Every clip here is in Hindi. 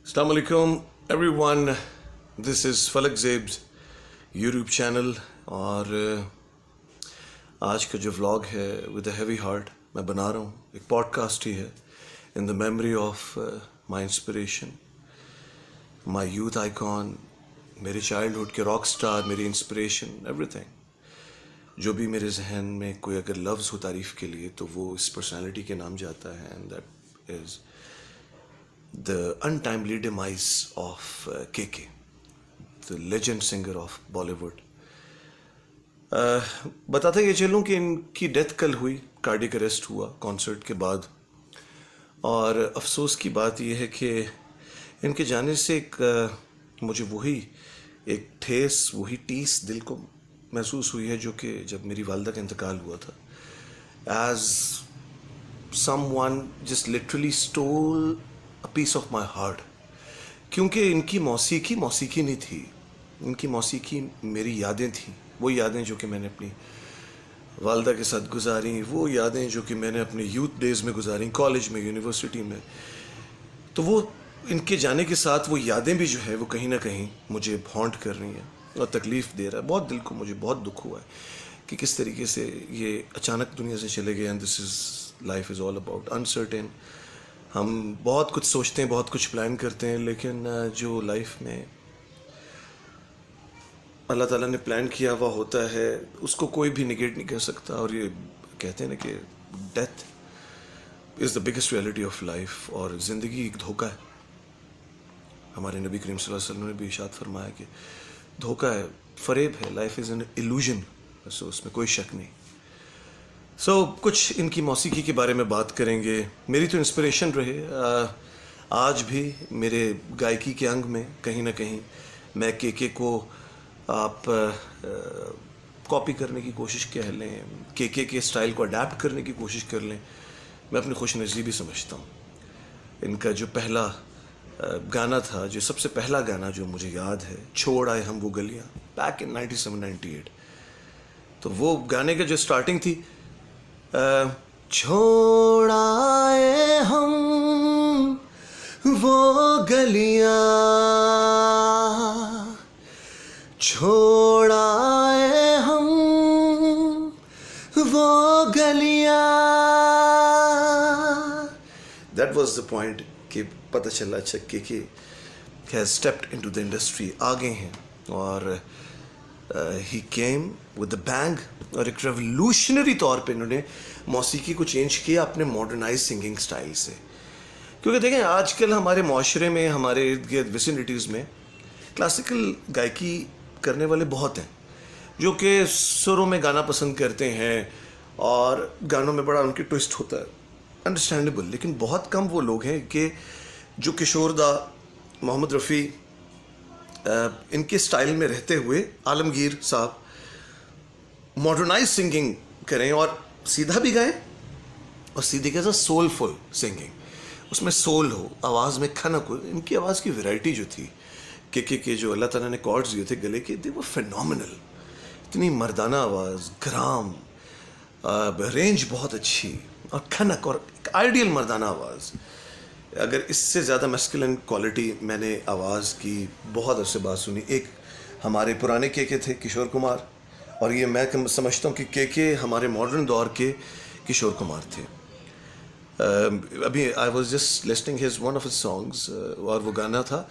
Assalamu alaikum everyone. This is Falak Zeb's YouTube channel और आज का जो व्लॉग है विद अ हैवी हार्ट मैं बना रहा हूँ. एक पॉडकास्ट ही है in the memory of my inspiration, my youth icon, मेरे चाइल्डहुड के रॉक स्टार, मेरी इंस्पिरेशन, एवरीथिंग. जो भी मेरे जहन में कोई अगर लफ्ज़ हो तारीफ़ के लिए तो वो इस पर्सनालिटी के नाम जाता है, and that is the untimely demise of KK, the legend singer of Bollywood. बताते ये चलूँ कि इनकी डेथ कल हुई, कार्डियक अरेस्ट हुआ कॉन्सर्ट के बाद. और अफसोस की बात यह है कि इनके जाने से मुझे वही एक ठेस, वही टीस दिल को महसूस हुई है जो कि जब मेरी वालदा का इंतकाल हुआ था. As someone just literally stole a piece of my heart. क्योंकि इनकी मौसीकी नहीं थी, इनकी मौसीकी मेरी यादें थी. वो यादें जो कि मैंने अपनी वालदा के साथ गुजारी, वो यादें जो कि मैंने अपने यूथ डेज़ में गुजारी, कॉलेज में, यूनिवर्सिटी में. तो वो इनके जाने के साथ वो यादें भी जो है वो कहीं ना कहीं मुझे हॉन्ट कर रही हैं और तकलीफ़ दे रहा है. बहुत दिल को मुझे बहुत दुख हुआ है कि किस तरीके से ये अचानक दुनिया से चले गए. And this is life is all about uncertain. हम बहुत कुछ सोचते हैं, बहुत कुछ प्लान करते हैं, लेकिन जो लाइफ में अल्लाह ताला ने प्लान किया हुआ होता है उसको कोई भी निगेट नहीं कर सकता. और ये कहते हैं ना कि death is the biggest reality of life. और ज़िंदगी एक धोखा है. हमारे नबी करीम सल्लल्लाहु अलैहि वसल्लम ने भी इरशाद फरमाया कि धोखा है, फ़रेब है, लाइफ इज़ एन इल्यूजन. सो उसमें कोई शक नहीं. कुछ इनकी मौसीकी के बारे में बात करेंगे. मेरी तो इंस्पिरेशन रहे. आज भी मेरे गायकी के अंग में कहीं ना कहीं मैं केके को आप कॉपी करने की कोशिश कह लें, केके के स्टाइल को अडेप्ट करने की कोशिश कर लें, मैं अपनी खुश नसीबी समझता हूँ. इनका जो पहला गाना था, जो सबसे पहला गाना जो मुझे याद है, छोड़ आए हम वो गलियाँ, बैक इन 97-98. तो वो गाने का जो स्टार्टिंग थी, छोड़ आए हम वो गलियां, छोड़ आए हम वो गलियां. दैट वाज द पॉइंट कि पता चला अच्छा कि has stepped into the industry, आगे हैं. और ही केम विद द बैंग. और एक रेवोल्यूशनरी तौर पे इन्होंने मौसीकी को चेंज किया अपने मॉडर्नाइज सिंगिंग स्टाइल से. क्योंकि देखें आजकल हमारे माशरे में, हमारे इर्द गिर्द विसिनिटीज़ में क्लासिकल गायकी करने वाले बहुत हैं जो कि सुरों में गाना पसंद करते हैं और गानों में बड़ा उनकी ट्विस्ट होता है, अंडरस्टैंडेबल. लेकिन बहुत कम वो लोग हैं कि जो किशोरदा, मोहम्मद रफ़ी, इनके स्टाइल में रहते हुए आलमगीर साहब मॉडर्नाइज सिंगिंग करें और सीधा भी गाएं और सीधे के साथ सोलफुल सिंगिंग, उसमें सोल हो, आवाज़ में खनक हो. इनकी आवाज़ की वैरायटी जो थी, के जो अल्लाह ताला ने कॉर्ड्स दिए थे गले के, दे वो फिनोमिनल. इतनी मर्दाना आवाज़, ग्राम, रेंज बहुत अच्छी और खनक और एक आइडियल मर्दाना आवाज़. अगर इससे ज़्यादा मैस्कुलिन क्वालिटी मैंने आवाज़ की बहुत अरसे बाद सुनी. एक हमारे पुराने के थे किशोर कुमार, और ये मैं समझता हूँ कि के हमारे मॉडर्न दौर के किशोर कुमार थे. अभी I was just listing his one of his songs, और वो गाना था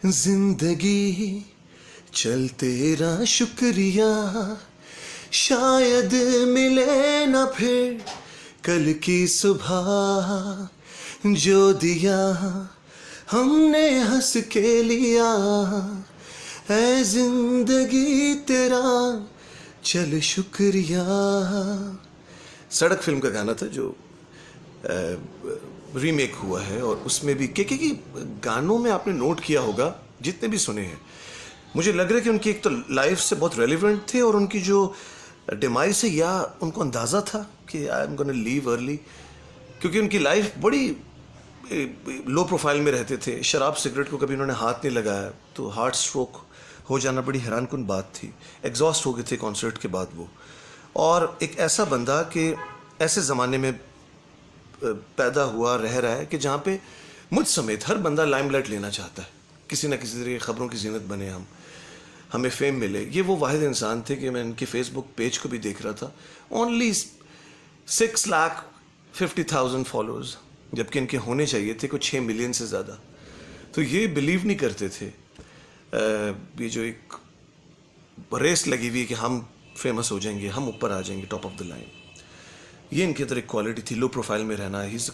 जिंदगी चल तेरा शुक्रिया, शायद मिले ना फिर कल की सुबह, जो दिया हमने हंस के लिया, ऐ जिंदगी तेरा चल शुक्रिया. सड़क फिल्म का गाना था जो रीमेक हुआ है. और उसमें भी के की गानों में आपने नोट किया होगा, जितने भी सुने हैं, मुझे लग रहा है कि उनकी एक तो लाइफ से बहुत रेलिवेंट थे, और उनकी जो डिमाइस है या उनको अंदाज़ा था कि I am gonna leave early. क्योंकि उनकी लाइफ बड़ी लो प्रोफाइल में रहते थे. शराब सिगरेट को कभी उन्होंने हाथ नहीं लगाया, तो हार्ट स्ट्रोक हो जाना बड़ी हैरानकुन बात थी. एग्जॉस्ट हो गए थे कॉन्सर्ट के बाद वो. और एक ऐसा बंदा कि ऐसे ज़माने में पैदा हुआ, रह रहा है कि जहाँ पे मुझ समेत हर बंदा लाइमलाइट लेना चाहता है, किसी ना किसी तरीके खबरों की जीनत बने, हमें फेम मिले। ये वो वाहिद इंसान थे कि मैं इनके फेसबुक पेज को भी देख रहा था, ओनली 6,50,000 फॉलोअर्स, जबकि इनके होने चाहिए थे कुछ 6 मिलियन से ज़्यादा। तो ये बिलीव नहीं करते थे। ये जो एक रेस लगी हुई कि हम फेमस हो जाएंगे, हम ऊपर आ जाएंगे, टॉप ऑफ द लाइन, ये इनके अंदर एक क्वालिटी थी, लो प्रोफाइल में रहना। He was a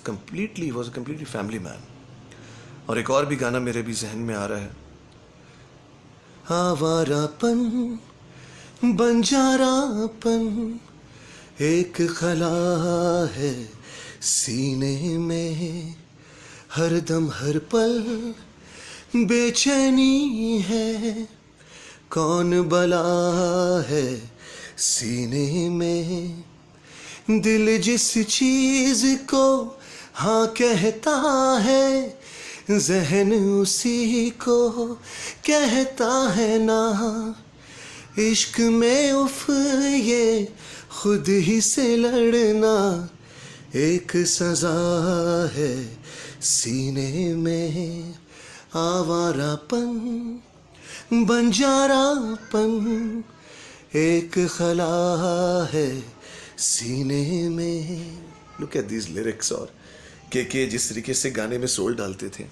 completely family man. और एक और भी गाना मेरे भी जहन में आ रहा है, आवारापन बंजारापन एक खला है सीने में, हरदम हर पल बेचैनी है, कौन बला है सीने में, दिल जिस चीज को हाँ कहता है, जहन उसी को कहता है ना, इश्क में उफ ये खुद ही से लड़ना एक सजा है सीने में, आवारापन बंजारापन एक खला है सीने में। Look at these lyrics. और के जिस तरीके से गाने में सोल डालते थे।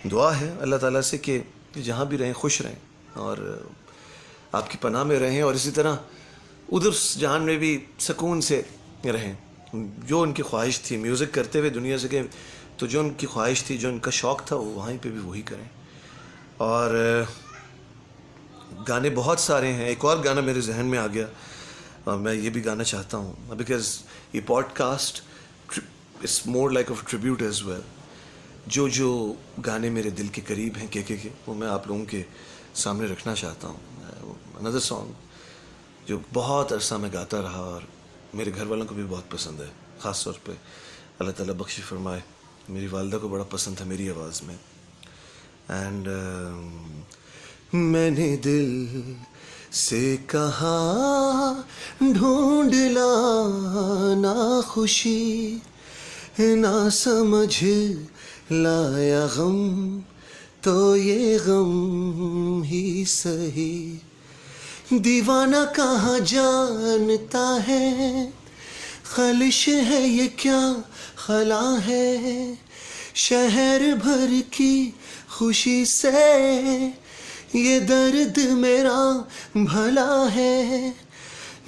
दुआ है अल्लाह ताला से कि जहाँ भी रहें खुश रहें और आपकी पनाह में रहें, और इसी तरह उधर जहान में भी सुकून से रहें। जो उनकी ख्वाहिश थी म्यूज़िक करते हुए दुनिया से, तो जो उनकी ख्वाहिश थी, जो उनका शौक़ था, वो वहीं पे भी वही करें। और गाने बहुत सारे हैं। एक और गाना मेरे जहन में आ गया और मैं ये भी गाना चाहता हूँ, बिकॉज ये podcast it's more like of tribute as well. जो गाने मेरे दिल के करीब हैं के वो मैं आप लोगों के सामने रखना चाहता हूँ। अनदर सॉन्ग जो बहुत अरसा में गाता रहा और मेरे घर वालों को भी बहुत पसंद है, ख़ास तौर पे अल्लाह ताला बख्शी फरमाए, मेरी वालदा को बड़ा पसंद था मेरी आवाज़ में। एंड मैंने दिल से कहा ढूंढ लाना खुशी, ना समझ लाया गम तो ये गम ही सही, दीवाना कहाँ जानता है खलिश है ये क्या खला है, शहर भर की खुशी से ये दर्द मेरा भला है,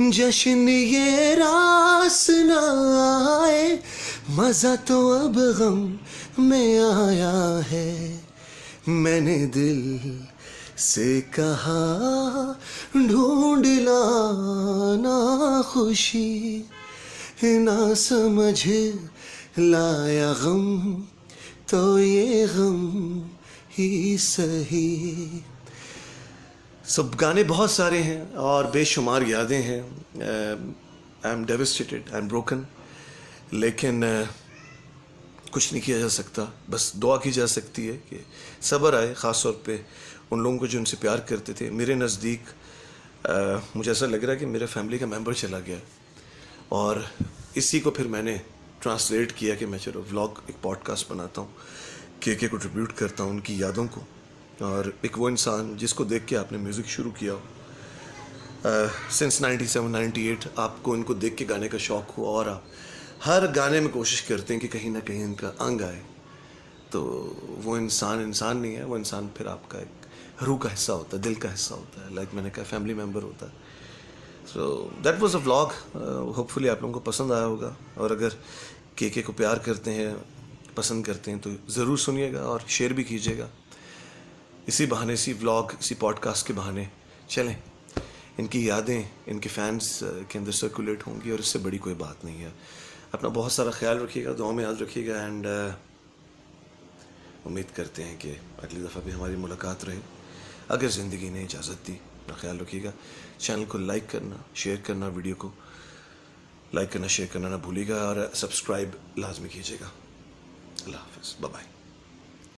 जश्न ये रास ना आए, मज़ा तो अब गम में आया है। मैंने दिल से कहा ढूंढ लाना खुशी, ना समझ लाया गम तो ये गम ही सही। सब गाने बहुत सारे हैं और बेशुमार यादें हैं। I am devastated, I am broken, लेकिन कुछ नहीं किया जा सकता, बस दुआ की जा सकती है कि सब्र आए, ख़ास तौर पे उन लोगों को जो उनसे प्यार करते थे। मेरे नज़दीक मुझे ऐसा लग रहा है कि मेरे फैमिली का मेंबर चला गया, और इसी को फिर मैंने ट्रांसलेट किया कि मैं चलो व्लॉग, एक पॉडकास्ट बनाता हूँ, के को ट्रिब्यूट करता हूँ उनकी यादों को। और एक वो इंसान जिसको देख के आपने म्यूज़िक शुरू किया हो, सिंस 97-98 आपको इनको देख के गाने का शौक़ हुआ, और आप हर गाने में कोशिश करते हैं कि कहीं ना कहीं इनका अंग आए। तो वो इंसान नहीं है, वो इंसान फिर आपका एक रूह का हिस्सा होता है, दिल का हिस्सा होता है, लाइक मैंने कहा फैमिली मेम्बर होता है। So that was a vlog. Hopefully आप लोगों को पसंद आया होगा, और अगर के को प्यार करते हैं, पसंद करते हैं, तो ज़रूर सुनिएगा और शेयर भी कीजिएगा। इसी बहाने, इसी व्लॉग, इसी पॉडकास्ट के बहाने चलें, इनकी यादें इनके फैंस के अंदर सर्कुलेट होंगी, और इससे बड़ी कोई बात नहीं है। अपना बहुत सारा ख्याल रखिएगा, दुआ में याद रखिएगा, एंड उम्मीद करते हैं कि अगली दफ़ा भी हमारी मुलाकात रहे, अगर ज़िंदगी ने इजाज़त दी। अपना ख्याल रखिएगा। चैनल को लाइक करना, शेयर करना, वीडियो को लाइक करना, शेयर करना ना भूलिएगा, और सब्सक्राइब लाजमी कीजिएगा। अल्लाह हाफ़िज़, बाय बाय।